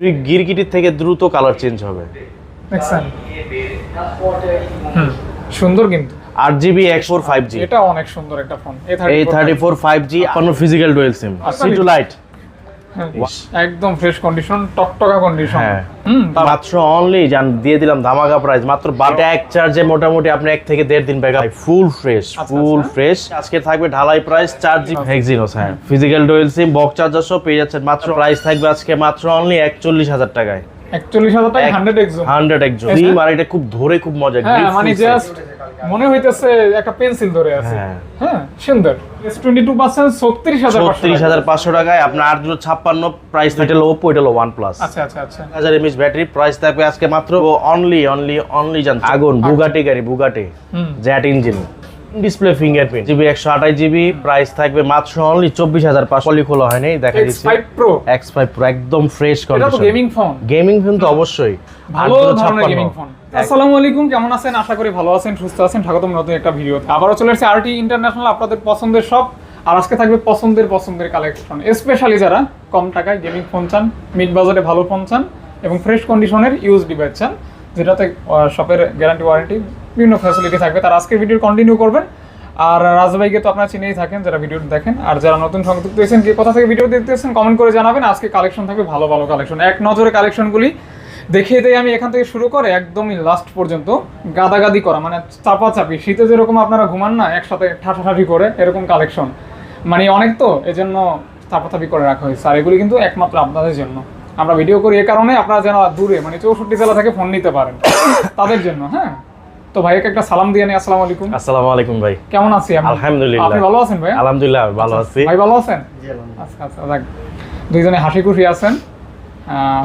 গিরগিটির থেকে দ্রুত colour change হবে। দেখছেন সুন্দর কিন্তু 8GB X4 5G, এটা অনেক সুন্দর একটা ফোন। A34 5G কোনো ফিজিক্যাল ডুয়াল সিম, সি টু লাইট, একদম ফ্রেশ কন্ডিশন, টকটকা কন্ডিশন। মাত্র অনলি জান দিয়ে দিলাম ধামাকা প্রাইস, মাত্র 12 এক চার্জে মোটামুটি আপনি 1 থেকে 1.5 দিন backup, full fresh full fresh. আজকে থাকবে ঢালাই প্রাইস 4GB হেক্সিনোস, হ্যাঁ physical dual SIM box charger সহ পেয়ে যাচ্ছেন মাত্র। প্রাইস থাকবে আজকে মাত্র অনলি 41,000 টাকায়। 41,000 টাকা 100 এক্সো 100 এক্সো আর এটা খুব ধরে খুব মজা, হ্যাঁ মানে জাস্ট মনে হইতেছে একটা পেন্সিল ধরে আছে। হ্যাঁ সুন্দর। S22% 36,500 টাকায় আপনার 856 প্রাইস থাকে। Oppo, এটা হলো OnePlus। আচ্ছা আচ্ছা আচ্ছা 1000 mAh ব্যাটারি। প্রাইস থাকবে আজকে মাত্র অনলি জান আগুন বুগাটি গাড়ি, Bugatti jet engine, display fingerprint, GB 128GB। Price থাকবে মাত্র অনলি 24,500। পলি খোলা হয়নি, দেখা দিচ্ছি X5 Pro একদম ফ্রেশ কন্ডিশন। এটা তো গেমিং ফোন তো অবশ্যই ভালো ধরনের গেমিং ফোন। আসসালামু আলাইকুম, কেমন আছেন? আশা করি ভালো আছেন, সুস্থ আছেন। স্বাগতম নতুন একটা ভিডিওতে। আবারও চলে এসেছে আরটি ইন্টারন্যাশনাল, আপনাদের পছন্দের সব। আর আজকে থাকবে পছন্দের কালেকশন, স্পেশালি যারা কম টাকায় গেমিং ফোন চান, মিড বাজেটে ভালো ফোন চান এবং ফ্রেশ কন্ডিশনের ইউজ ডিভাইস চান, যেটাতে শপের গ্যারান্টি ওয়ারেন্টি বিভিন্ন ফ্যাসিলিটি থাকবে, তারা আজকে ভিডিও কন্টিনিউ করবেন। আর রাজভাইকে তো আপনারা চিনেই থাকেন যারা ভিডিও দেখেন, আর যারা নতুন সংযুক্ত হয়েছেন, কে কোথা থেকে ভিডিও দেখতেছেন কমেন্ট করে জানাবেন। আজকে কালেকশন থাকবে ভালো কালেকশন, এক নজরে কালেকশনগুলি দেখিয়ে দেয় আমি এখান থেকে শুরু করে একদমই লাস্ট পর্যন্ত গাদাগাদি করা, মানে চাপাচাপি। শীতে যেরকম আপনারা ঘুমান না একসাথে ঠাসাঠাসি করে, এরকম কালেকশন মানে অনেক, তো এজন্য চাপাচাপি করে রাখা হয়েছে। আর এগুলি কিন্তু একমাত্র আপনাদের জন্য আমরা ভিডিও করি, এ কারণে আপনারা যেন দূরে মানে 64 জেলা থেকে ফোন নিতে পারেন তাদের জন্য। হ্যাঁ তো ভাইকে একটা সালাম দিয়ে নেই। আসসালামু আলাইকুম। আসসালামু আলাইকুম ভাই, কেমন আছি? আলহামদুলিল্লাহ। আপনি ভালো আছেন ভাই? আলহামদুলিল্লাহ ভালো আছি। ভাই ভালো আছেন? আচ্ছা আচ্ছা, দুইজনে হাসি খুশি আছেন।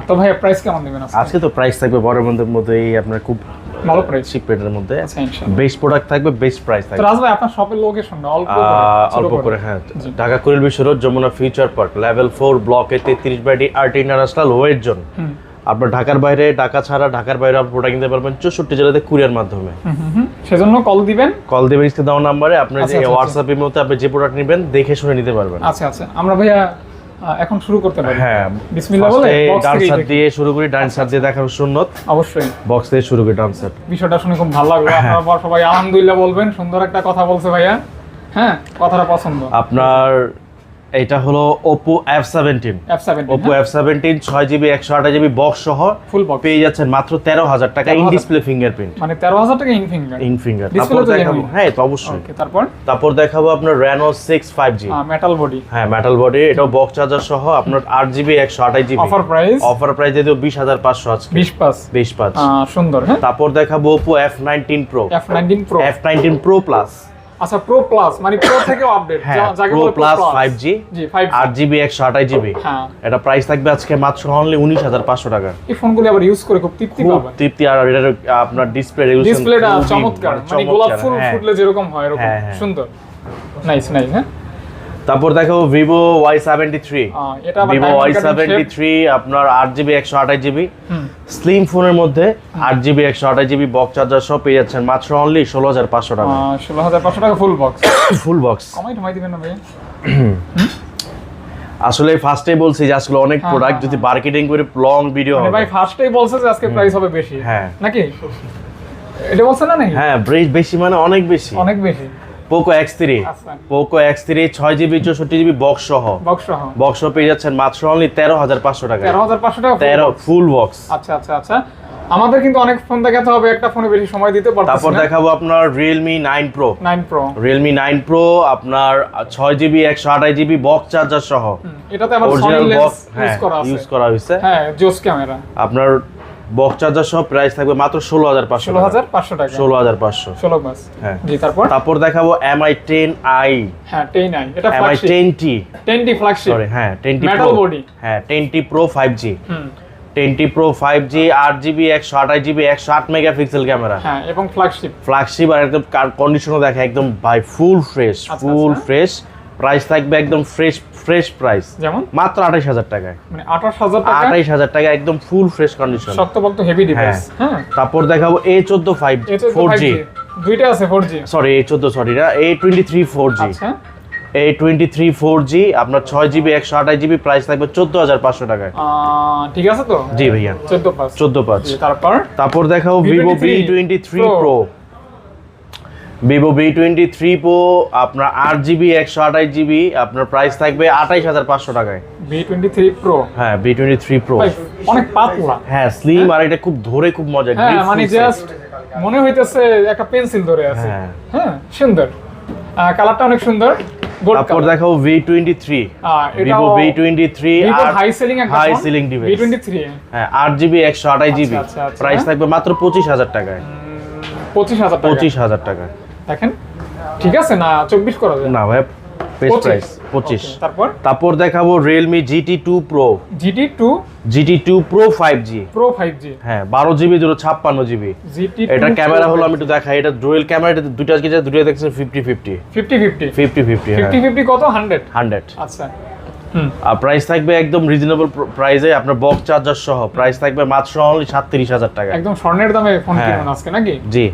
তো ভাই প্রাইস কেমন দিবেন আজকে? তো প্রাইস থাকবে বড়ের মধ্যেই আপনার খুব ভালো প্রাইস, চিপ রেটের মধ্যে। আচ্ছা ইনশাআল্লাহ বেস্ট প্রোডাক্ট থাকবে, বেস্ট প্রাইস থাকবে। তো রাজ ভাই আপনার শপের লোকেশনটা অল্প করে হ্যাঁ, Dhaka Kuril Bishwa road, Jamuna future park, level 4, ব্লকে 33/D, RT international wait zone. আপনার ঢাকার বাইরে, ঢাকা ছাড়া ঢাকার বাইরে আপনি প্রোডাক্ট কিনতে পারবেন 64 জেলাতে কুরিয়ার মাধ্যমে। সেজন্য কল দিবেন স্ক্রিনে দেওয়া নম্বরে আপনার যে হোয়াটসঅ্যাপের মধ্যে আপনি যে প্রোডাক্ট নেবেন দেখে শুনে নিতে পারবেন। আচ্ছা আচ্ছা, আমরা ভাইয়া এখন শুরু করতে পারি? হ্যাঁ বিসমিল্লাহ বলে ডান সাইড দিয়ে শুরু করি, ডান সাইড দিয়ে দেখার সুন্নত। অবশ্যই বক্স দিয়ে শুরু করি, ডান সাইড। বিষয়টা শুনে খুব ভালো লাগলো। আপনারা সবাই আলহামদুলিল্লাহ বলবেন, সুন্দর একটা কথা বলছে ভাইয়া। হ্যাঁ কথাটা পছন্দ। আপনার এটা হলো Oppo F17 Oppo F17 6GB 128GB box সহ ফুল বক্স পেয়ে যাচ্ছেন মাত্র 13,000 টাকা, ইন ডিসপ্লে ফিঙ্গারপ্রিন্ট। মানে 13,000 টাকা ইন ফিঙ্গার। তারপর দেখাবো, হ্যাঁ তো অবশ্যই। ওকে, তারপর দেখাবো আপনার Reno 6 5G মেটাল বডি। হ্যাঁ মেটাল বডি, এটাও বক্স চার্জার সহ আপনার 8GB 128GB। অফার প্রাইস দিয়ে 20,500 আজকে, 20,500 সুন্দর। হ্যাঁ তারপর দেখাবো Oppo F19 Pro F19 Pro Plus। আচ্ছা প্রো প্লাস মানে প্রো থেকেও আপডেট, যাকে বলে প্লাস 5G 8GB 128GB। হ্যাঁ এটা প্রাইস থাকবে আজকে মাত্র অনলি 19,500 টাকা। এই ফোনগুলো আবার ইউজ করে খুব তৃপ্তি পাবেন। আর এটা আপনার ডিসপ্লেটা চমৎকার, মানে গোলাপ ফুল ফুটলে যেরকম হয় এরকম সুন্দর, নাইস। হ্যাঁ তারপর দেখো Vivo Y73 Vivo Y73 আপনার 8GB 128GB স্লিম ফোনের মধ্যে 8GB 128GB বক্স চার্জার সহ পেয়ে যাচ্ছেন মাত্র অনলি 16,500 টাকা। 16,500 টাকা ফুল বক্স। কমাই দিবেন না ভাই? আসলে ফার্স্টেই বলছি যে আসলে অনেক প্রোডাক্ট যদি মার্কেটিং করে লং ভিডিও হবে। ভাই ফার্স্টেই বলছে যে আজকে প্রাইস হবে বেশি, হ্যাঁ নাকি? এটা বলছেন না নাকি? হ্যাঁ বেশি মানে অনেক বেশি। Poco X3 6GB 64GB box সহ পেয়ে যাচ্ছেন মাত্র অনলি 13,500 টাকা। 13 ফুল বক্স। আচ্ছা আমাদের কিন্তু অনেক ফোন দেখাতে হবে, একটা ফোনে বেশি সময় দিতে পারতেছি না। তারপর দেখাবো আপনার Realme 9 Pro আপনার 6GB 128GB বক্স চার্জার সহ। এটাতে আবার সনি লেন্স ইউজ করা হয়েছে। হ্যাঁ জোস ক্যামেরা। আপনার বক্স চার্জার সহ প্রাইস থাকবে মাত্র 16,500 টাকা। 16,500 16 হ্যাঁ জি। তারপর দেখাবো Mi 10i। হ্যাঁ 10i এটা Mi 10T ফ্ল্যাগশিপ। সরি হ্যাঁ 10T মেটাল বডি। হ্যাঁ 10T Pro 5G 10T Pro 5G 8GB 128GB 108 megapixel camera. হ্যাঁ এবং ফ্ল্যাগশিপ আর একদম কন্ডিশনও দেখে একদম ভাই ফুল ফ্রেশ। প্রাইস থাকবে একদম ফ্রেশ প্রাইস, যেমন মাত্র 28,000 টাকায়। মানে 28,000 টাকা একদম ফুল ফ্রেশ কন্ডিশন, শক্তপোক্ত হেভি ডিভাইস। হ্যাঁ তারপর দেখাবো A14 4G দুইটা আছে 4G সরি A14 সরি না A23 4G। আচ্ছা A23 4G আপনার 6GB 128GB প্রাইস থাকবে 14500 টাকায়। ঠিক আছে তো? জি ভাইয়া 14.5। তারপর দেখাবো Vivo V23 Pro। Vivo V23 Pro আপনার 8GB 128GB আপনার প্রাইস থাকবে 28500 টাকায়। V23 Pro, হ্যাঁ V23 Pro অনেক পাতলা, হ্যাঁ স্লিম, আর এটা খুব ধরে খুব মজা, হ্যাঁ মানে জাস্ট মনে হইতেছে একটা পেন্সিল ধরে আছে। হ্যাঁ সুন্দর, কালারটা অনেক সুন্দর। তারপর দেখাবো V23, Vivo V23 high selling device V23, হ্যাঁ 8GB 128GB প্রাইস থাকবে মাত্র 25000 টাকায়। 25000 টাকা দেখেন, ঠিক আছে না? 24 করা যায় না ভাই, বেস্ট প্রাইস 25। তারপর দেখাবো Realme GT2 Pro, GT2 Pro 5G, হ্যাঁ 12GB 256GB। এটা ক্যামেরা হলো, আমি একটু দেখাই, এটা ডুয়াল ক্যামেরা, এটা দুটো আজকে দুটো দেখছেন 50-50 50-50 কত 100। আচ্ছা আর প্রাইস থাকবে একদম রিজনেবল প্রাইসে, আপনার বক্স চার্জার সহ প্রাইস থাকবে মাত্র অনলি 37000 টাকা। একদম স্বর্ণের দামে ফোন কিনুন আজকে নাকি? জি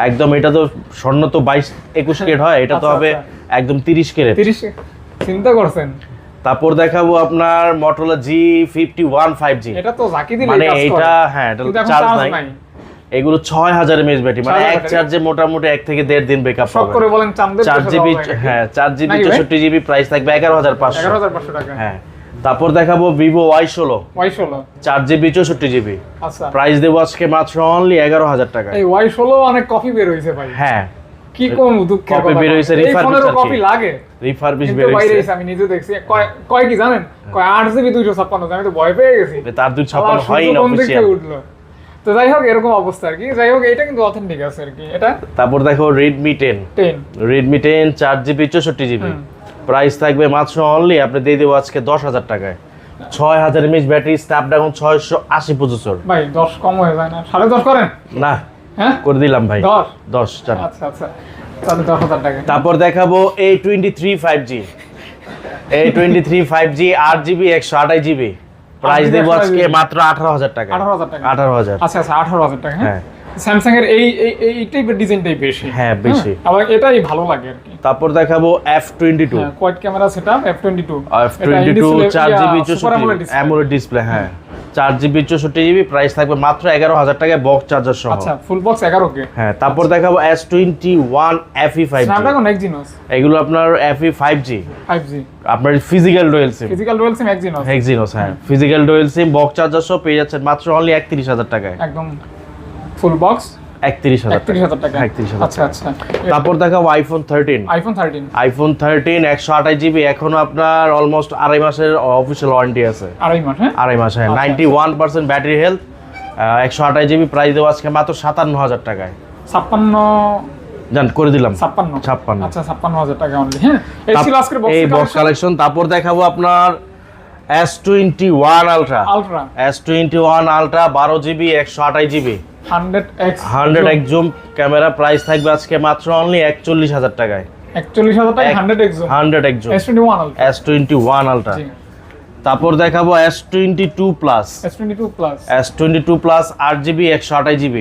একদম, এটা তো স্বর্ণ তো 22-21 ক্যারেট হয়, এটা তো হবে একদম 30 ক্যারেট। চিন্তা করছেন। তারপর দেখাবো আপনার Motorola G51 5G, এটা তো জাকি দিলে মানে এটা হ্যাঁ এটা চার্জ নাই, এগুলো 6000 mAh ব্যাটারি, মানে এক চার্জে মোটামুটি 1 থেকে 1.5 দিন ব্যাকআপ পাবেন। সব করে বলেন চাঁদের 4GB, হ্যাঁ 4GB 64GB প্রাইস থাকবে 11500 টাকা। হ্যাঁ তারপর দেখাবো Vivo Y16 4GB 64GB, আচ্ছা প্রাইস দেবো আজকে মাত্র অনলি 11000 টাকা। এই Y16 অনেক কপি বের হইছে ভাই। হ্যাঁ কি কোন দুঃখের কথা, কপি বের হইছে, কপি লাগে, রিফারবিশ বের হইছে। আমি নিজে দেখছি, কয় কি জানেন, কয় 8GB 256, আমি তো ভয় পেয়ে গেছি, তার 256 হয় না অফিশিয়াল। তো যাই হোক এরকম অবস্থা আর কি। যাই হোক এটা কিন্তু অথেন্টিক আছে আর কি এটা। তারপর দেখো Redmi 10 4GB 64GB প্রাইস থাকবে মাত্র অনলি আপনি দিয়ে দেবো আজকে 10000 টাকায়। 6000 mAh ব্যাটারি, স্ন্যাপড্রাগন 680 প্রসেসর। ভাই 10 কম হয়ে যায় না? 10.5 করেন না, হ্যাঁ করে দিলাম ভাই 10 জান। আচ্ছা তাহলে 10000 টাকা। তারপর দেখাবো A23 5G 8GB 128GB price দেবো আজকে মাত্র 18000 টাকা। 18000 আচ্ছা 18000 টাকা। হ্যাঁ স্যামসাং এর এই টাইপের ডিজাইনটাই বেশি, হ্যাঁ বেশি, আবার এটাই ভালো লাগে আর কি। তারপর দেখাবো F22 quad camera setup F22 4GB 64GB AMOLED display, হ্যাঁ 4GB 64GB প্রাইস থাকবে মাত্র 11000 টাকায় বক্স চার্জার সহ। আচ্ছা ফুল বক্স 11K। হ্যাঁ তারপর দেখাবো S21 FE 5G, Snapdragon Exynos, এগুলো আপনার FE 5G আপনার ফিজিক্যাল ডুয়াল সিম Exynos, হ্যাঁ physical dual SIM box charger সহ পেয়ে যাচ্ছেন মাত্র অনলি 31000 টাকায়। একদম ফুল বক্স 31000 টাকা। আচ্ছা তারপর দেখাবো iPhone 13 128GB, এখনো আপনার অলমোস্ট 2.5 মাসের অফিশিয়াল ওয়ারেন্টি আছে। 2.5 মাস, হ্যাঁ 91% ব্যাটারি হেলথ, 128GB প্রাইস দেবো আজকে মাত্র 57000 টাকায়। 56 জান করে দিলাম 56। আচ্ছা 57000 টাকা অনলি। হ্যাঁ এই বক্স কালেকশন। তারপর দেখাবো আপনার S21 Ultra 12GB 128GB 100x zoom camera price থাকবে আজকে মাত্র অনলি 41000 টাকায়। 41000 টাকা 100x জুম S21 Ultra। তারপর দেখাবো S22 Plus 8GB 128GB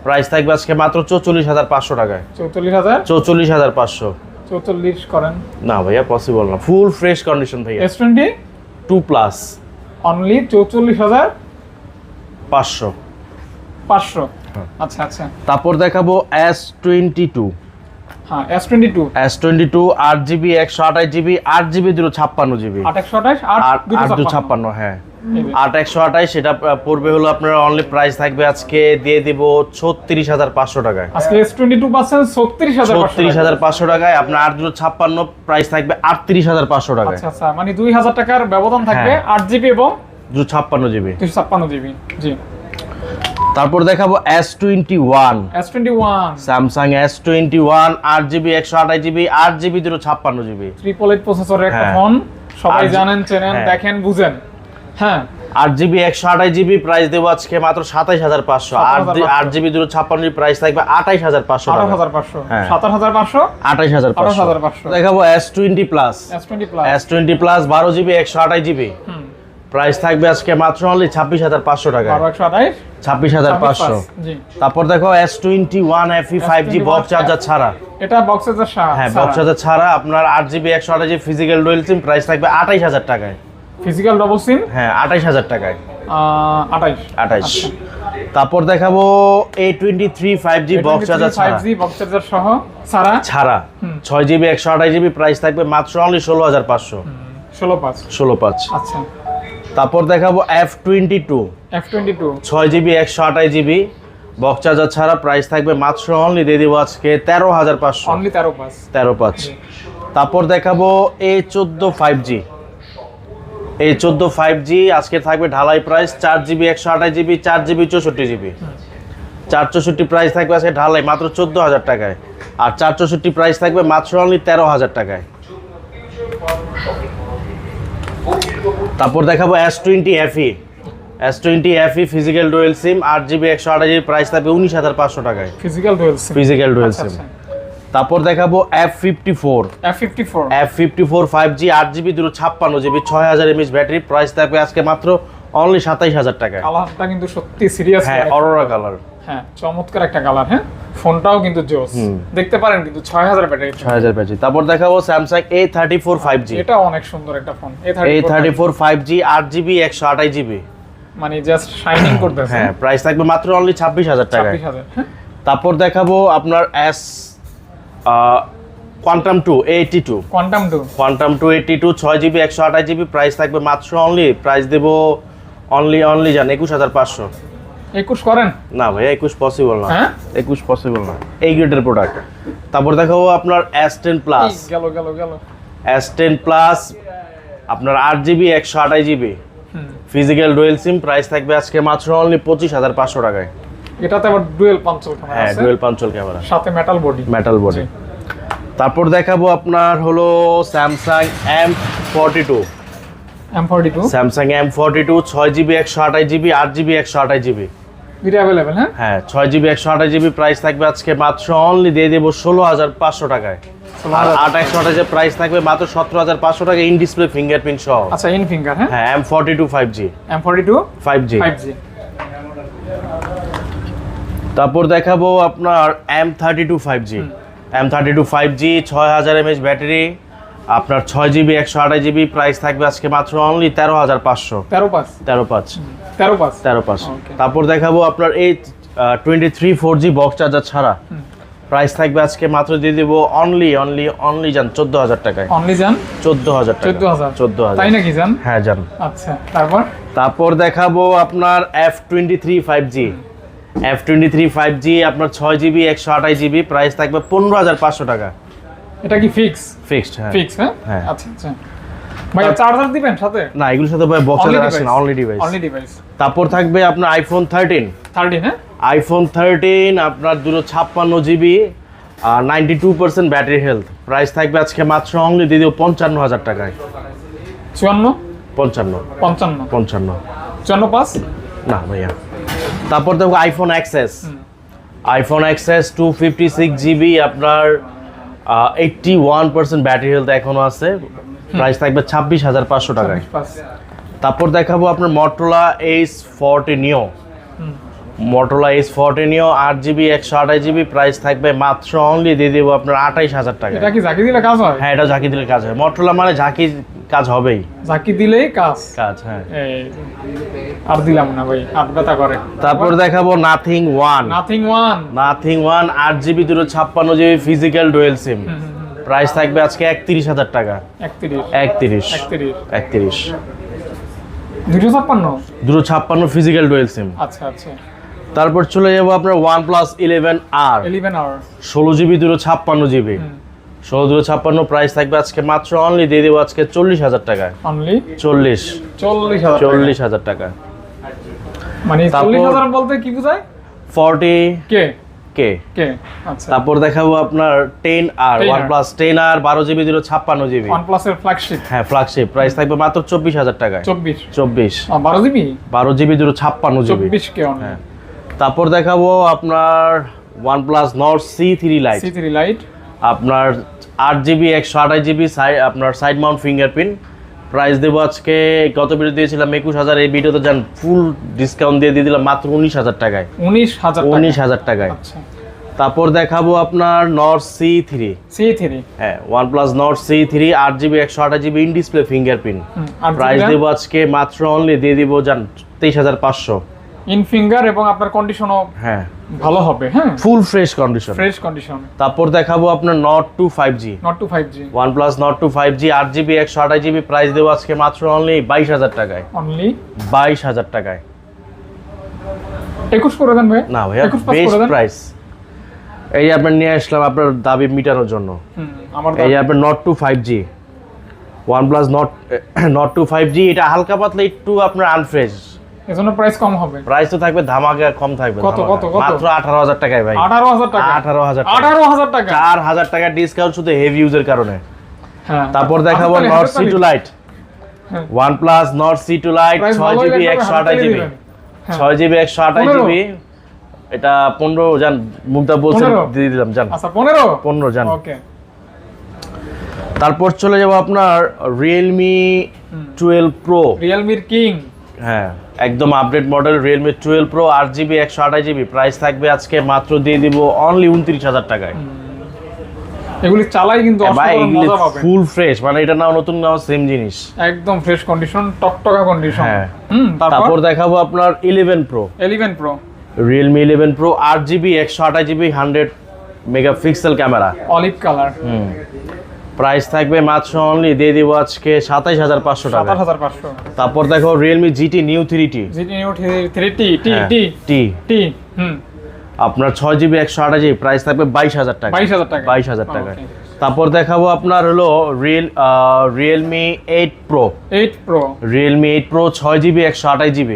price থাকবে আজকে মাত্র 44500 টাকায়। 44500 44 করেন না ভাইয়া, পসিবল না, ফুল ফ্রেশ কন্ডিশন ভাইয়া। S22 Plus only 44500। আচ্ছা তারপর দেখাবো S22 S22 8GB 128GB 8GB 256GB 8 হ্যাঁ 8 সেটা পড়বে হলো আপনার অনলি প্রাইস থাকবে আজকে দিয়ে দিব 36500 টাকায়। আজকে S22 পাচ্ছেন 36500 টাকায়, আপনার 856 প্রাইস থাকবে 38500 টাকায়। আচ্ছা মানে 2000 টাকার ব্যবধান থাকবে 8GB এবং 256GB। জি তারপর দেখাবো S21 Samsung S21 8GB 128GB 8GB 256GB 888 প্রসেসরের একটা ফোন, সবাই জানেন চেনেন দেখেন বুঝেন। হ্যাঁ 8GB 128GB প্রাইস দেবো আজকে মাত্র 27500। 8GB 256GB প্রাইস থাকবে 28500 টাকা। 28500 দেখাবো S20 Plus 12GB 128GB price থাকবে আজকে মাত্র অনলি 26,500 টাকা। 1228 26,500। জি। তারপর দেখো S21 FE 5G box charger ছাড়া। এটা বক্স চার্জার ছাড়া। হ্যাঁ, বক্স চার্জার ছাড়া আপনার 8GB 128GB physical dual SIM, price থাকবে 28,000 টাকায়। ফিজিক্যাল ডবল সিম হ্যাঁ, 28,000 টাকায়। 28। তারপর দেখাবো A23 5G বক্স চার্জার ছাড়া। 5G বক্স চার্জার সহ ছাড়া 6GB 128GB, প্রাইস থাকবে মাত্র অনলি 16,500। 16,500। 16,500। আচ্ছা। তারপর দেখাবো F22 6GB 128GB box charger ছাড়া, প্রাইস থাকবে মাত্র অনলি দিয়ে দিব আজকে 13,500। অনলি 13,500। 13,500। তারপর দেখাবো A14 5G। A14 5G আজকে থাকবে ঢালাই price 4GB 128GB 4GB 64GB। 464 price থাকবে আজকে ঢালাই মাত্র 14,000 টাকায়, আর 464 প্রাইস থাকবে মাত্র অনলি 13,000 টাকায়। তারপর দেখাবো S20 FE। S20 FE physical dual SIM 8GB 128GB, price থাকবে 19,500 টাকায়। Physical dual SIM. Physical dual SIM. তারপর দেখাবো F54 5G 8GB 256GB 6000 mAh battery, price থাকবে আজকে মাত্র অনলি 27,000 টাকায়। কালারটা কিন্তু সত্যি সিরিয়াস। হ্যাঁ, অরোরা কালার। হ্যাঁ, চমৎকার একটা কালার। হ্যাঁ, ফোনটাও কিন্তু জোস। দেখতে পারেন কিন্তু 6000 ব্যাটারি। 6000 ব্যাটারি। তারপর দেখাবো Samsung A34 5G। এটা অনেক সুন্দর একটা phone. A34 5G 8GB 128GB, মানে জাস্ট শাইনিং করতেছে। হ্যাঁ, প্রাইস থাকবে মাত্র অনলি 26,000 টাকায়। 26,000। তারপর দেখাবো আপনার quantum 2 A82। Quantum 2 A82 6GB 128GB, price থাকবে মাত্র অনলি, প্রাইস দেব অনলি জান 21,500। 21 করেন না ভাই, 21 পসিবল না। হ্যাঁ, 21 পসিবল না, এই গ্রেডের প্রোডাক্ট। তারপর দেখাবো আপনার S10 প্লাস। গেল S10 প্লাস আপনার 8GB 128GB physical dual SIM, price থাকবে আজকে মাত্র অনলি 25,500 টাকায়। এটাতে আবার ডুয়াল পাঞ্চল ক্যামেরা আছে। হ্যাঁ, ডুয়াল পাঞ্চল ক্যামেরা সাথে মেটাল বডি। তারপর দেখাবো আপনার হলো Samsung M42। Samsung M42 6GB 128GB 8GB 128GB দুটো अवेलेबल। হ্যাঁ, 6GB 128GB, প্রাইস থাকবে আজকে মাত্র অনলি দিয়ে দেব 16,500 টাকায়। আর 8 128GB প্রাইস থাকবে মাত্র 17,500 টাকা, ইন ডিসপ্লে ফিঙ্গারপ্রিন্ট সহ। আচ্ছা, ইন ফিঙ্গার। হ্যাঁ, M42 5G। M42 5G। তারপর দেখাবো আপনার M32 5G। M32 5G 6000 mAh battery, আপনার 6GB 128GB, প্রাইস থাকবে আজকে মাত্র অনলি 13,500। 13,500। তারপর দেখাবো আপনার এই 23 4G বক্স চার্জার ছাড়া, প্রাইস থাকবে আজকে মাত্র দিয়ে দেব অনলি জান 14,000 টাকায়। অনলি জান 14,000 টাকা। 14,000। তাই নাকি জান? হ্যাঁ জান। আচ্ছা, তারপর দেখাবো আপনার F23 5G। F23 5G আপনার 6GB 128GB, প্রাইস থাকবে 15,500 টাকা। এটা কি ফিক্সড? হ্যাঁ। আচ্ছা। ভাইয়া চার্জার দিবেন সাথে? না, এগুলোর সাথে ভাই বক্স চার্জার আসে না, অনলি ডিভাইস। তারপর থাকবে আপনার iPhone 13। হ্যাঁ, iPhone 13 আপনার 256GB 92% ব্যাটারি হেলথ, প্রাইস থাকবে আজকে মাত্র অনলি দিয়ে দেব 55,000 টাকায়। 55 না ভাইয়া। তারপর দেখো iPhone XS 256GB আপনার 81% ব্যাটারি হেলথ এখনো আছে, প্রাইস থাকবে 26,500 টাকায়। তারপর দেখাবো আপনার Motorola Ace40 Neo। Motorola Ace40 Neo 8GB 128GB, price থাকবে মাত্র অনলি দিয়ে দেবো আপনার 28,000 টাকা। এটা কি ঝাঁকি দিলে কাজ হয়? হ্যাঁ, এটা ঝাঁকি দিলে কাজ হয়। Motorola মানে ঝাঁকি কাজ হবেই, ঝাঁকি দিলেই কাজ। হ্যাঁ। আর দিলাম না ভাই, আটকাতা করে। তারপর দেখাবো Nothing One 8GB 256GB physical dual SIM, price থাকবে আজকে 31,000 টাকা। 31 256 ফিজিক্যাল ডুয়াল সিম। আচ্ছা। তারপর চলে যাবো আপনার OnePlus 11R 16GB 256GB 16 price থাকবে আজকে মাত্র অনলি দিয়ে দেবো আজকে 40,000 টাকায়। অনলি 40,000 টাকা। মানে 40,000 বলতে কি বোঝায়? 40K। আচ্ছা। তারপর দেখাবো আপনার 10R OnePlus 10R 12GB 256GB OnePlus এর ফ্ল্যাগশিপ। হ্যাঁ, ফ্ল্যাগশিপ, প্রাইস থাকবে মাত্র 24,000 টাকায়। 24 12GB 256GB 24K অনলি। হ্যাঁ। তারপর দেখাবো আপনার OnePlus Nord C3 Lite আপনার 8GB 128GB আপনার সাইড মাউন্ট ফিঙ্গারপ্রিন্ট, প্রাইস দেবো আজকে, গত ভিডিও দিয়েছিলাম 21,000, এই ভিডিওতে যান ফুল ডিসকাউন্ট দিয়ে দিলাম মাত্র 19,000 টাকায়। 19,000 টাকায়। আচ্ছা, তারপর দেখাবো আপনার নট C3। হ্যাঁ, OnePlus Nord C3 8GB 128GB in display fingerprint. Price দেবো আজকে মাত্র অনলি দিয়ে দিব যান 23,500 ইন ফিঙ্গার, এবং আপনার কন্ডিশনও হ্যাঁ ভালো হবে। হ্যাঁ, ফুল ফ্রেশ কন্ডিশন। তারপর দেখাবো আপনার Nord 2 5G। OnePlus Nord 2 5G 8GB 128GB price দেবো আজকে মাত্র অনলি 22,000 টাকায়। 22,000 টাকায়। 21 করে দেন ভাই। না ভাইয়া, বেস্ট প্রাইস। এই যে আপনার নিয়ে আসলাম আপনার দাবি মিটানোর জন্য। এই যে আপনার Nord 2 5G, OnePlus Nord 2 5G, এটা হালকা পাতলা একটু আপনার আনফ্রেশ, এজন্য প্রাইস কম হবে। প্রাইস তো থাকবে ধামাকা কম থাকবে। কত মাত্র 18,000 টাকায় ভাই। 18,000 টাকা। 18,000 টাকা। 4,000 টাকা ডিসকাউন্ট শুধু হেভি ইউজের কারণে। হ্যাঁ, তারপর দেখাবো Nord C2 Lite। OnePlus Nord C2 Lite 6GB 128GB। 6GB 128GB, এটা 15 জান, মুগ্ধা বলছেন দিয়ে দিলাম জান। আচ্ছা, 15 জান। ওকে। তারপর চলে যাব আপনার Realme 12 Pro। Realme এর কিং। হ্যাঁ, একদম update model Realme 12 Pro 8GB 128GB price থাকবে আজকে মাত্র দিয়ে দিব অনলি 29,000 টাকায়। এগুলি চালাই কিন্তু অসাধারণ মজা পাবেন। ফুল ফ্রেশ, মানে এটা না নতুন না সেম জিনিস, একদম ফ্রেশ কন্ডিশন, টকটকা কন্ডিশন। হ্যাঁ। তারপর দেখাবো আপনার 11 Pro। Realme 11 Pro 8GB 128GB 100 megapixel camera, olive colour. Price থাকবে মাত্র অনলি দিয়ে দিব আজকে 27,500 টাকা। 27,500। তারপর দেখো Realme GT Neo 3T। আপনার 6GB 128GB প্রাইস থাকবে 22,000 টাকা। 22,000 টাকা। তারপর দেখাবো আপনার হলো Realme 8 Pro। Realme 8 Pro 6GB 128GB।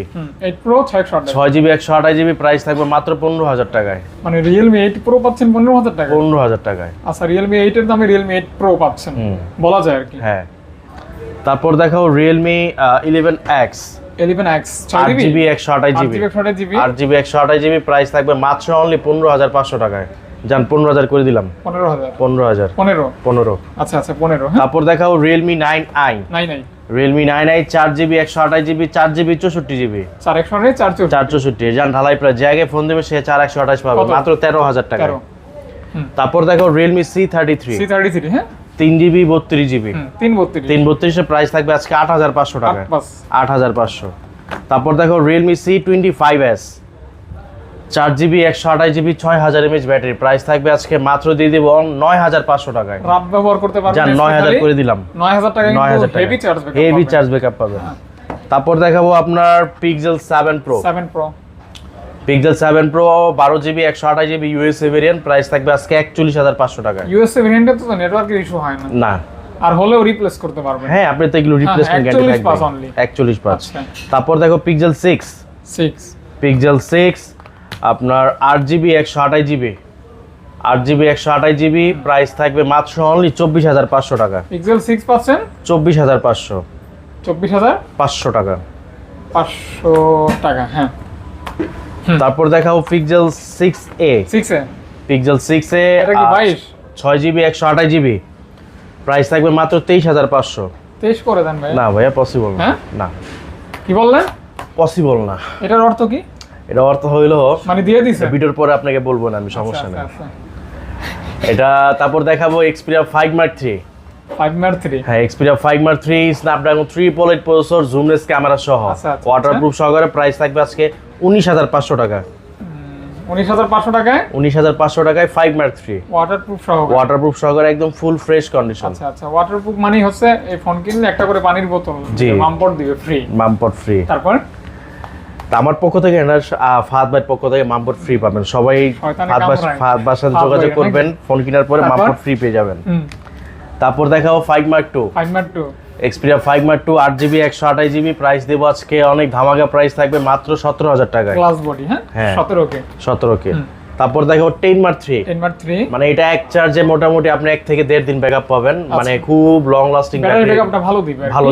6GB 128GB price থাকবে মাত্র 15,000 টাকায়। মানে Realme 8 Pro পাচ্ছেন 15,000 টাকায়। 15,000 টাকায়। আচ্ছা, Realme 8 এর দামে Realme 8 Pro পাচ্ছেন, বলা যায় আর কি। হ্যাঁ। তারপর দেখাবো Realme 11X। 8GB 128GB 8GB 128GB price থাকবে মাত্র অনলি 15,500 টাকায়। জান 15,000 করে দিলাম। 15,000। আচ্ছা, 15। তারপর দেখাবো Realme 9i। Realme 9i 4GB 128GB 4GB 64GB 464। জান ঢালাই প্রাইস, যে আগে ফোন দেবে সে 4,128 পাবে মাত্র 13,000 টাকা। তারপর দেখো Realme C33। হ্যাঁ, 3GB 32GB 332 এর প্রাইস থাকবে আজকে 8,500 টাকা। 8,500। তারপর দেখো Realme C25s 4GB 128GB 6000 mAh battery price থাকবে আজকে মাত্র দিয়ে দেব 9,500 টাকায়। রাত ব্যবহার করতে পারবেন। জান 9,000 করে দিলাম। 9,000 টাকা কিন্তু হেভি চার্জ ব্যাকআপ পাবেন। তারপর দেখাবো আপনার Pixel 7 Pro। Pixel 7 Pro 12GB 128GB USA variant price থাকবে আজকে 41,500 টাকা। USA ভেরিয়েন্টে তো নেটওয়ার্কের ইস্যু হয় না। না, আর হলেও রিপ্লেস করতে পারবেন। হ্যাঁ, আপনি তো এগুলো রিপ্লেসমেন্ট গ্যারান্টি থাকবে 41,500। তারপর দেখো Pixel 6। Pixel 6 আপনার 8GB 128GB 8GB প্রাইস থাকবে মাত্র অনলি 24,500 টাকা। Pixel 6 পাচ্ছেন 24,500 টাকা। 500 টাকা। হ্যাঁ। তারপর দেখাবো Pixel 6a। Pixel 6a এটা কি 22 6GB 128GB প্রাইস থাকবে মাত্র 23,500। 23 করে দেন ভাই। না ভাইয়া, পসিবল না। না, কি বললেন? পসিবল না। এটার অর্থ কি? এটা অর্থ হইলো মানে দিয়ে দিছে, ভিডিওর পরে আপনাকে বলবো না আমি, সমস্যা নেই। এটা তারপর দেখাবো Xperia 5 Mark 3। হ্যাঁ, Xperia 5 Mark 3 Snapdragon 388 processor, জুমলেস camera সহ, ওয়াটারপ্রুফ সহকারে প্রাইস থাকবে আজকে 19,500 টাকা। 19,500 টাকায় 5 Mark 3 ওয়াটারপ্রুফ সহকারে একদম ফুল ফ্রেশ কন্ডিশন। আচ্ছা, ওয়াটারপ্রুফ মানে হচ্ছে এই ফোন কিনলে একটা করে পানির বোতল মামপট দিবে ফ্রি। তারপর আমার পক্ষ থেকে ফাহাদ ভাইয়ের পক্ষ থেকে মামপট ফ্রি পাবেন। সবাই ফাহাদ ভাইয়ের সাথে যোগাযোগ করবেন, ফোন কেনার পরে মামপট ফ্রি পেয়ে যাবেন। তারপর দেখাবো 5 Mark 2। Xperia 5 Mark 2 8GB 128GB price দেবো আজকে অনেক ধামাকা প্রাইস থাকবে মাত্র 17,000 টাকায়। Glass body. হ্যাঁ, 17K। তারপর দেখো 10 Mark 3। মানে এটা এক চার্জে মোটামুটি আপনি 1 থেকে 1.5 দিন ব্যাকআপ পাবেন, মানে খুব লং লাস্টিং ব্যাটারি ব্যাকআপটা ভালো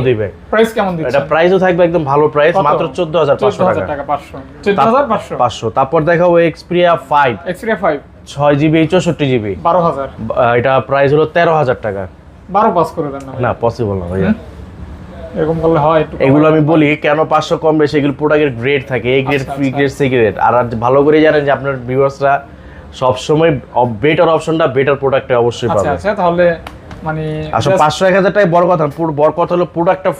দিবে। প্রাইস কেমন দিচ্ছে? এটা প্রাইসও থাকবে একদম ভালো প্রাইস, মাত্র 14,500 টাকা। 14,500। 500। তারপর দেখাবো Xperia 5 6GB 64GB 12,000। এটা প্রাইস হলো 13,000 টাকা। 12 পাস করে দেন না? না, পসিবল না ভাইয়া। এরকম করলে হয় একটু। এগুলো আমি বলি কেন 500 কম বেশি, এগুলো প্রোডাক্টের গ্রেড থাকে, এ গ্রেড, আচ্ছা, বি গ্রেড, সি গ্রেড। আর ভালো করে জানেন যে আপনার ভিউয়ার্সরা সবসময় বেটার অপশনটা বেটার প্রোডাক্টে অবশ্যই আচ্ছা পাবে। আচ্ছা, তাহলে মানে আসলে 500-1000 টাকা বড় কথা না, পুরো বড় কথা হলো প্রোডাক্টটা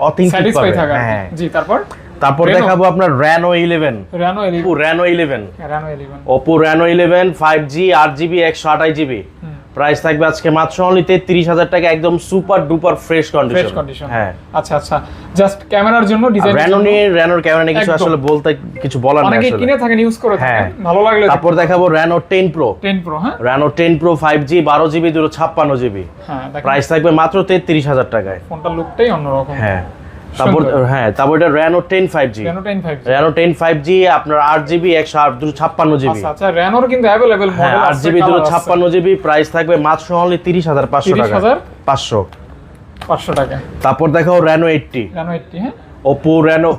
অথেন্টিক স্যাটিসফাই পাবে। থাকা। হ্যাঁ, জি, তারপর তারপর Reno? দেখাবো আপনার Reno 11, Reno 11, Oppo Reno 11, Reno 11, Oppo Reno 11 5G 8GB 128GB, price থাকবে আজকে মাত্র অনলি 33,000 টাকা, একদম super duper fresh fresh condition. Condition. হ্যাঁ, আচ্ছা আচ্ছা, জাস্ট ক্যামেরার জন্য ডিজাইন। Renoর ক্যামেরা নিয়ে কিছু একদম। আসলে বলতে কিছু বলার নেই অনেকে আসলে। কিনে থাকেন, ইউজ করে হ্যাঁ। থাকেন, ভালো লাগলে। তারপর দেখাবো Reno 10 Pro, 10 Pro, হ্যাঁ Reno 10 Pro 5G 12GB 256GB, হ্যাঁ, দেখেন প্রাইস থাকবে মাত্র 33,000 টাকায়। ফোনটার লুকটাই অন্যরকম। হ্যাঁ, তারপর তারপর এটা Reno 10 5G, Reno 10 5G। Reno 10 5G আপনার 8GB 256GB। আচ্ছা আচ্ছা, Renoর কিন্তু अवेलेबल হ্যাঁ, মডেল আছে, 8GB 256GB, প্রাইস থাকবে মাত্র অনলি 30,500 টাকা। 500 500 টাকা। তারপর দেখাও Reno 80, Reno 80, হ্যাঁ Oppo Reno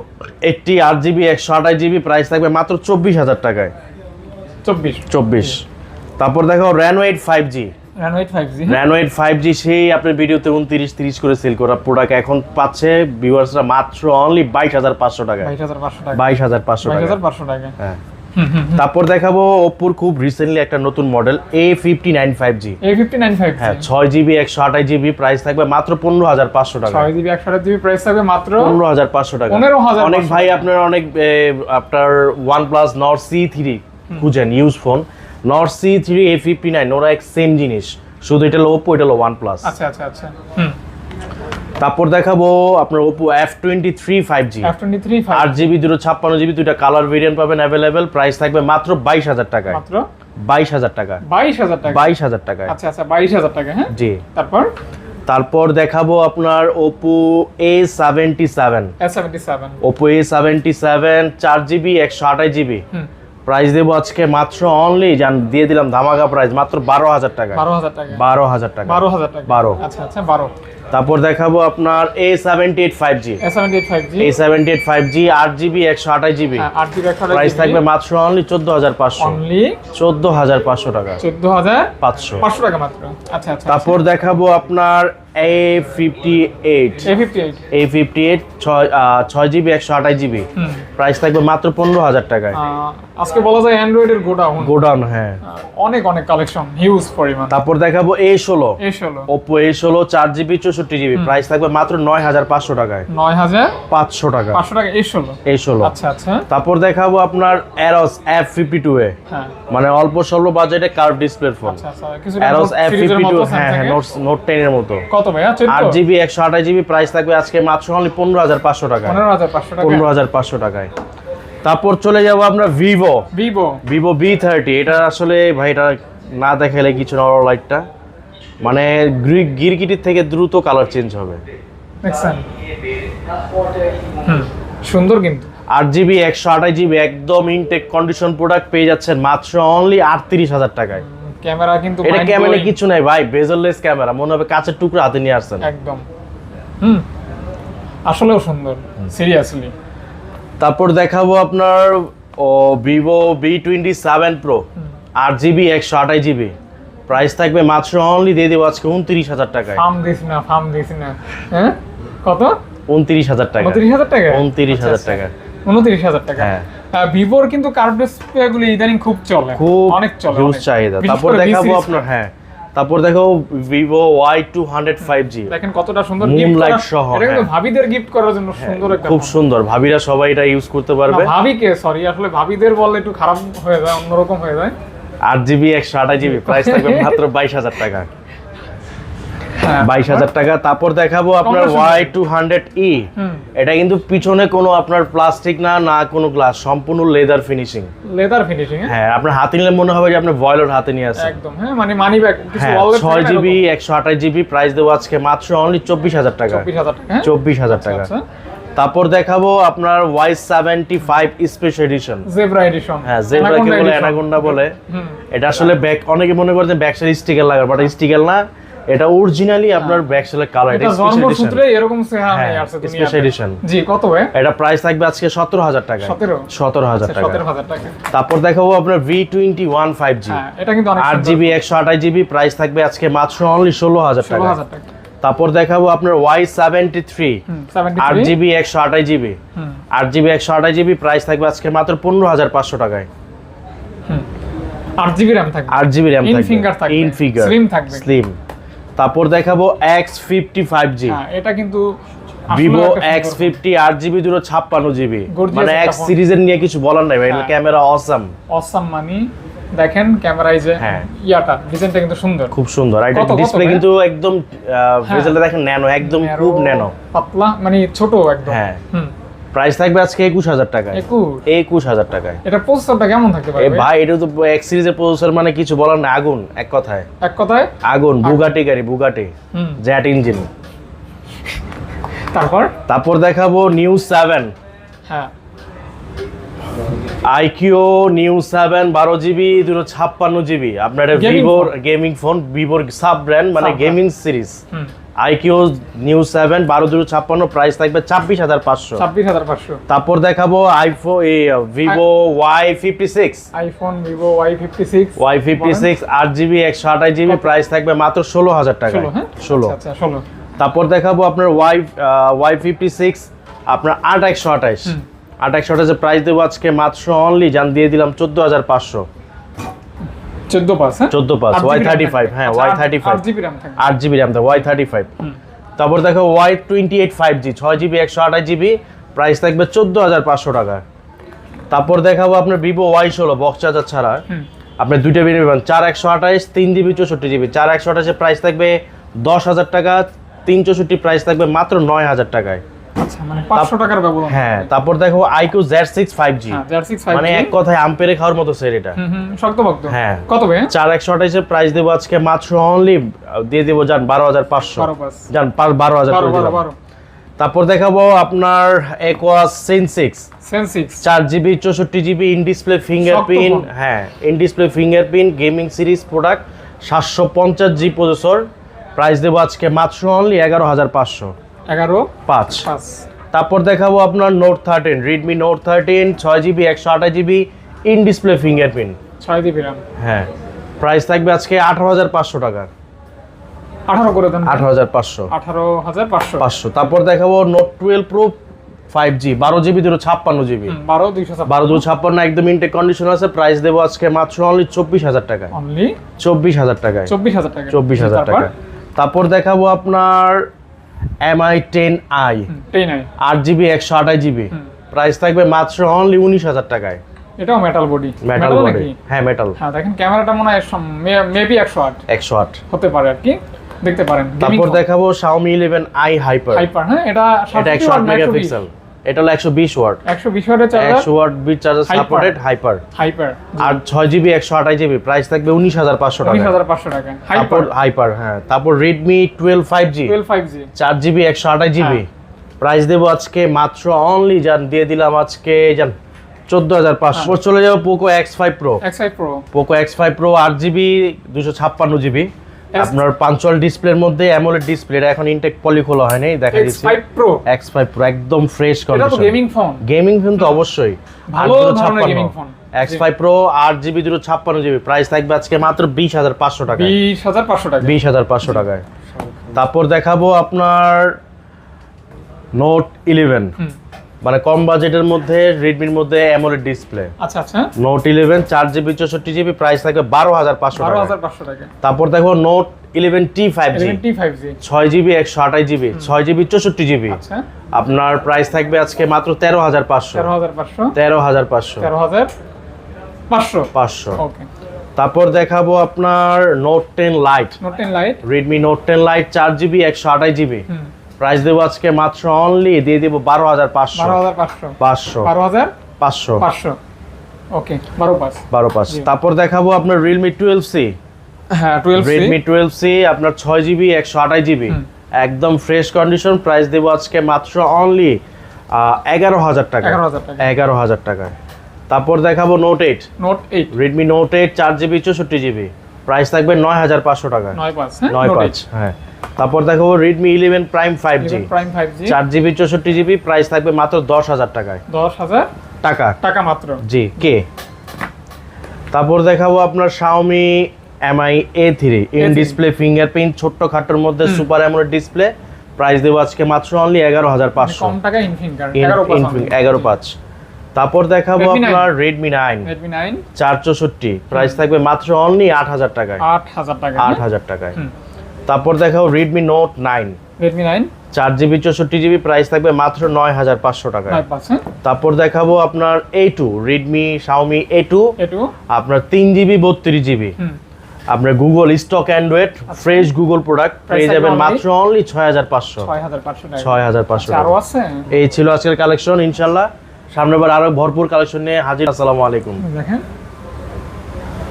80 8GB 128GB, price থাকবে মাত্র 24,000 টাকায়। 24। তারপর দেখাও Reno 8 5G, Reno 8 5G, Reno 8 5G সেই আপনার ভিডিওতে 29-30 করে সেল করা প্রোডাক্ট এখন পাচ্ছে ভিউয়ার্সরা মাত্র অনলি 22,500 টাকায়। 22,500 টাকা। 22,500 টাকা। 22,500 টাকা। হ্যাঁ। তারপর দেখাবো Oppo খুব রিসেন্টলি একটা নতুন model A59 5G, A59 5G, হ্যাঁ 6GB 128GB, প্রাইস থাকবে মাত্র 15,500 টাকা। 6GB 128GB, প্রাইস থাকবে মাত্র 15,500 টাকা। 15,500 অনেক ভাই আপনার অনেক আপনার OnePlus Nord C3 খুঁজেন use phone, Nord C3 A59 ওরা এক সেম জিনিস, শুধু এটা হলো Oppo, এটা হলো OnePlus। আচ্ছা আচ্ছা আচ্ছা। তারপর দেখাবো আপনার Oppo F23 5G, F23 5G, 8GB 256GB, দুইটা কালার ভেরিয়েন্ট পাবেন अवेलेबल, প্রাইস থাকবে মাত্র 22,000 টাকায়। মাত্র 22,000 টাকা। 22,000 টাকা। 22,000 টাকায়। আচ্ছা আচ্ছা, 22,000 টাকা, হ্যাঁ। জি। তারপর দেখাবো আপনার Oppo A77, A77, Oppo A77 4GB 128GB, price দেবো আজকে মাত্র অনলি দিয়ে দিলাম ধামাকা প্রাইস মাত্র 12,000 টাকা। 12,000 টাকা। 12,000 টাকা। 12,000 টাকা। 12। আচ্ছা আচ্ছা, 12। তারপর দেখাবো আপনার A78 5G, A78 5G, A78 5G 8GB 128GB, হ্যাঁ 8GB 128GB, প্রাইস থাকবে মাত্র অনলি 14,500। অনলি 14,500 টাকা। 14,500 টাকা মাত্র। আচ্ছা আচ্ছা। তারপর দেখাবো আপনার A58, A58, A58 6GB 128GB, price থাকবে মাত্র 15,000 টাকায়। আজকে বলা যায় অ্যান্ড্রয়েডের গোডাউন। গোডাউন, হ্যাঁ। অনেক অনেক কালেকশন, হিউজ পরিমাণ। তারপর দেখাবো A16, A16, Oppo A16 4GB 64GB, price থাকবে মাত্র 9,500 টাকায়। 9,500 টাকা। 500 টাকা A16। A16। আচ্ছা আচ্ছা, তারপর দেখাবো আপনার Aros F52 এ, হ্যাঁ মানে অল্প স্বল্প বাজেটে কার্ভ ডিসপ্লে ফোন। আচ্ছা আচ্ছা, কিছু Aros F52, হ্যাঁ হ্যাঁ, নোট 10 এর মতো। কত ভাইয়া? 8GB 128GB, প্রাইস থাকবে আজকে মাত্র অনলি 15,500 টাকা। 15,500 টাকা। 15,500 টাকায়। তারপর চলে যাব আমরা Vivo V30, এটা আসলে ভাই এটা না দেখাইলে কিছু না, লাইটটা মানে গিরগিটির থেকে দ্রুত কালার চেঞ্জ হবে। দেখছেন? সুন্দর কিন্তু। 8GB 128GB একদম ইনটেক কন্ডিশন প্রোডাক্ট পেয়ে যাচ্ছেন মাত্র অনলি 38,000 টাকায়। ক্যামেরা কিন্তু এটা mind ক্যামেরা blowing। কিছু নাই ভাই, বেজললেস ক্যামেরা, মনে হবে কাঁচের টুকরা হাতে নিয়ে আসছেন একদম। আসলেও সুন্দর, সিরিয়াসলি। তারপর দেখাবো আপনার Vivo V27 Pro 8GB 128GB, price থাকবে মাত্র অনলি দিয়ে দেবো আজকে 29,000 টাকায়। ফার্ম দিস না, হ্যাঁ কত? 29,000 টাকা। 29,000 টাকা। 29,000 টাকা। 29,000 টাকা। হ্যাঁ। ভিভোর কিন্তু কার্ভ ডিসপ্লে গুলো ইদানিং খুব চলে, খুব অনেক চলে, হিউজ অনেক। চাহিদা। বিশেষ তারপর করে দেখাবো V-series আপনার, হ্যাঁ তারপর দেখো Vivo Y200 5G, দেখেন কতটা সুন্দর Moonlight গিফট সহ, এটা কিন্তু হ্যাঁ। ভাবিদের গিফট করার জন্য সুন্দর একটা খুব ফোন। সুন্দর, ভাবিরা সবাই এটা ইউজ করতে পারবে। না, ভাবিকে সরি, আসলে ভাবিদের বললে একটু খারাপ হয়ে যায়, অন্যরকম হয়ে যায়। 8GB 128GB, প্রাইস থাকবে মাত্র 22,000 টাকা। হ্যাঁ, 22,000 টাকা। তারপর দেখাবো আপনার Y200E, এটা কিন্তু পিছনে কোনো আপনার প্লাস্টিক না কোনো গ্লাস, সম্পূর্ণ লেদার ফিনিশিং। লেদার ফিনিশিং, হ্যাঁ, আপনার হাতে নিলে মনে হবে যে আপনি ভয়েলর হাতে নিয়ে আছেন একদম। হ্যাঁ, মানে মানি ব্যাগ কিছু হ্যাঁ, ওয়ালেট 6GB 128GB, প্রাইস দেবো আজকে মাত্র অনলি 24,000 টাকা। 24,000 টাকা। 24,000 টাকা। আচ্ছা, তারপর দেখাবো আপনার Y75 special edition, zebra addition. হ্যাঁ জেব্রাকে বলে অ্যানাকোন্ডা বলে। এটা আসলে ব্যাক, অনেকে মনে করে যে ব্যাক সাইড স্টিকার লাগার, বাট স্টিকার না, এটা অরিজিনালি আপনার ব্যাক সাইডের কালার, এটা স্পেশাল এডিশন। জন্মসূত্রে এরকম সেহা নেই আছে দুনিয়াতে। Special edition. জি, কত ভাই? এটা প্রাইস থাকবে আজকে 17,000 টাকা। 17,000 টাকা। 17,000 টাকা। তারপর দেখাবো আপনার V21 5G, হ্যাঁ, এটা কিন্তু অনেক 8GB 128GB, প্রাইস থাকবে আজকে মাত্র অনলি 16,000 টাকা। 16,000 টাকা। তারপর দেখাবো আপনার Y73 8GB 128GB 8GB 128GB price থাকবে আজকে মাত্র 15,500 টাকায়। 8GB RAM থাকবে, 8GB RAM ইন থাকবে, ফিঙ্গার থাকবে, ইন ফিঙ্গার, স্লিম থাকবে, স্লিম। তারপর দেখাবো X55G, হ্যাঁ এটা কিন্তু Vivo X50 8GB 256GB, Gorgeous মানে একটা X ফোন। সিরিজের নিয়ে কিছু বলার নাই ভাই, হ্যাঁ। ক্যামেরা অসাম, অসাম মানে দেখেন ক্যামেরায় যে হ্যাঁ। ইয়াটা ডিজাইনটা কিন্তু সুন্দর, খুব সুন্দর। আর এটা কত ডিসপ্লে ভাই? কিন্তু একদম ভেজেলটা দেখেন ন্যানো, একদম Narrow, খুব ন্যানো, পাতলা মানে ছোট একদম। হ্যাঁ। প্রাইস থাকবে আজকে 21,000 টাকায়, 21,000 টাকায়। এটা প্রসেসরটা কেমন থাকতে পারে ভাই এটা তো X সিরিজের প্রসেসর, মানে কিছু বলার না, আগুন এক কথায়, এক কথায় আগুন। বুগাটি গাড়ি, বুগাটি জেট ইঞ্জিন। তারপর দেখাবো নিউ 7, হ্যাঁ আইকিউ নিউ 7 12GB 256GB। আপনার ভিভোর গেমিং ফোন, ভিভোর সাব ব্র্যান্ড, মানে gaming series. IQOO Neo 7 12/256, price থাকবে 24,500। তারপর দেখাবো iPhone Vivo Y56, iPhone Vivo Y56 8GB 128GB, price থাকবে মাত্র 16,000 টাকা, 16। আচ্ছা 16। তারপর দেখাবো আপনার Y56 আপনার 8/128 প্রাইস দেবো আজকে মাত্র অনলি জান দিয়ে দিলাম 14,500। 14 Y35, হ্যাঁ Y35 8GB RAM থাকে, Y35। তারপর দেখো Y28 5G 6GB 128GB, price থাকবে 14,500 টাকা। তারপর দেখাবো আপনার ভিভো Y16 বক্স চার্জার ছাড়া, আপনি দুইটা বেরিয়ে পাবেন, 4/128 3GB 64GB। 4/128 প্রাইস থাকবে 10,000 টাকা, 364 প্রাইস থাকবে মাত্র 9,000 টাকায়। আচ্ছা মানে 500 টাকার ব্যবধান। হ্যাঁ। তারপর দেখো IQ Z6 5G, মানে এক কথায় আমপেরে খাওয়ার মতো সেট এটা, শক্তপোক্ত। হ্যাঁ। কত ভাই? 4/128 এর প্রাইস দেবো আজকে মাত্র অনলি দিয়ে দেবো জান 12,500, জান 12,000 করে দিলাম। তারপর দেখাবো আপনার Aquos Sense 6 4GB 64GB in display fingerprint, হ্যাঁ in display fingerprint gaming series product, 750G processor, price দেবো আজকে মাত্র অনলি 11,500। 11,500। তারপর দেখাবো আপনার note 13 Redmi note 13 6GB 128GB in display fingerprint, 6GB RAM, হ্যাঁ প্রাইস থাকবে আজকে 18,500 টাকা। 18 করে দেন, 18,500। তারপর দেখাবো note 12 pro 5G 12GB 256GB, 12,256 একদম ইনটেক কন্ডিশন আছে, প্রাইস দেবো আজকে মাত্র অনলি 24,000 টাকা, অনলি 24,000 টাকায়, 24,000 টাকা। তারপর দেখাবো আপনার MI 10i 8GB 128GB, price থাকবে মাত্র অনলি 19,000 টাকায়। এটাও মেটাল বডি, মেটাল বডি, হ্যাঁ মেটাল। হ্যাঁ দেখেন ক্যামেরাটা মনে হয় মেবি 108 হতে পারে আর কি, দেখতে পারেন। তারপর দেখাবো Xiaomi 11i Hyper, হ্যাঁ এটা 108 মেগাপিক্সেল, এটা হলো 120 ওয়াট, 120 ওয়াটের চার্জার, 100 ওয়াট বিট চার্জার সাপোর্টেড হাইপার। আর 6GB 128GB, প্রাইস থাকবে 19,500 টাকা, 19,500 টাকা হাইপার। হ্যাঁ। তারপর Redmi 12 5G 4GB 128GB, price দেবো আজকে মাত্র অনলি জান দিয়ে দিলাম আজকে জান 14,500। চলে যাবো Poco X5 Pro, Poco X5 Pro 8GB 256GB, আপনার পাঞ্চুয়াল ডিসপ্লের মধ্যে অ্যামোলেড ডিসপ্লে, এটা এখন ইনটেক পলি খোলা হয়নি, দেখা দিচ্ছি। X5 Pro একদম ফ্রেশ কন্ডিশন, এটা তো গেমিং ফোন তো অবশ্যই ভালো ধরনের gaming phone. X5 Pro 8GB 256GB, price থাকবে আজকে মাত্র 20,500 টাকা, 20,500 টাকায়। তারপর দেখাবো আপনার নোট 11, মানে কম বাজেটের মধ্যে রেডমির মধ্যে অ্যামোলেড ডিসপ্লে। আচ্ছা নোট 11 4GB 64GB, প্রাইস থাকবে 12,500 টাকা। তারপর দেখো note 11T 5G 6GB 128GB 6GB 64GB, আপনার প্রাইস থাকবে আজকে মাত্র 13,500। তারপর দেখাবো আপনার note 10 light, Redmi note 10 light 4GB 128GB, price দেবো আজকে মাত্র অনলি দিয়ে দেবো 12,500। ওকে 12,500। তারপর দেখাবো আপনার Realme 12C, হ্যাঁ 12C, Redmi 12C আপনার 6GB 128GB, একদম ফ্রেশ কন্ডিশন, প্রাইস দেবো আজকে মাত্র অনলি 11,000 টাকা, 11,000 টাকা। তারপর দেখাবো note 8, Redmi Note 8 4GB 64GB, price থাকবে 9,500 টাকা, 9,500। হ্যাঁ। তারপর দেখাবো Redmi 11 Prime 5G 4GB 64GB, price থাকবে মাত্র 10,000 টাকায়, 10,000 টাকা মাত্র, জি কে। তারপর দেখাবো আপনার Xiaomi MI A3 in display fingerprint ছোট্ট খাটোর মধ্যে সুপার অ্যামোলেড ডিসপ্লে, প্রাইস দেবো আজকে মাত্র অনলি 11,500 কম টাকা ইনফিঙ্গার 11,500। তারপর দেখাবো Redmi 9 আপনার Redmi 9 Redmi 9 464, প্রাইস থাকবে মাত্র অনলি 8,000 টাকায়, 8,000 টাকা 8,000 টাকায়। তারপর দেখাবো Redmi Note 9 Redmi 9 4GB 64GB, price থাকবে মাত্র 9,500 টাকায়। 9%। তারপর দেখাবো আপনার A2 Redmi Xiaomi A2 এটু আপনার 3GB 32GB, আপনার Google stock Android fresh Google product পেয়ে থাকবে যাবেন only মাত্র অনলি 6,500 6,500 টাকা। 6,500 আচ্ছা, আরো টাকা। আছে এই ছিল আজকের কালেকশন, ইনশাল্লাহ সামনেবার আরো ভরপুর কালেকশন নিয়ে হাজির। আসসালামু আলাইকুম। দেখেন।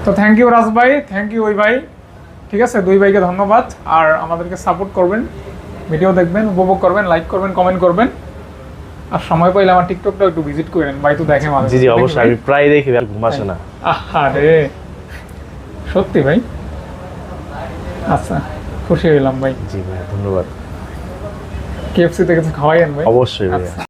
তো থ্যাংক ইউ রাজ ভাই, থ্যাংক ইউ ওই ভাই, ঠিক আছে, দুই ভাইকে ধন্যবাদ। আর আমাদেরকে সাপোর্ট করবেন, ভিডিও দেখবেন, উপভোগ করবেন, লাইক করবেন, কমেন্ট করবেন। আর সময় পাইলে আমার টিকটকটা একটু ভিজিট করেন, ভাই তো দেখে মাঝে জি জি মাঝে। অবশ্যই, আমি প্রায় দেখি, আর ঘুম আসে না। আরে সত্যি ভাই, আচ্ছা খুশি হইলাম ভাই। জি ভাই ধন্যবাদ। KFC থেকে কিছু খাওয়াইয়েন ভাই। অবশ্যই ভাই। আচ্ছা।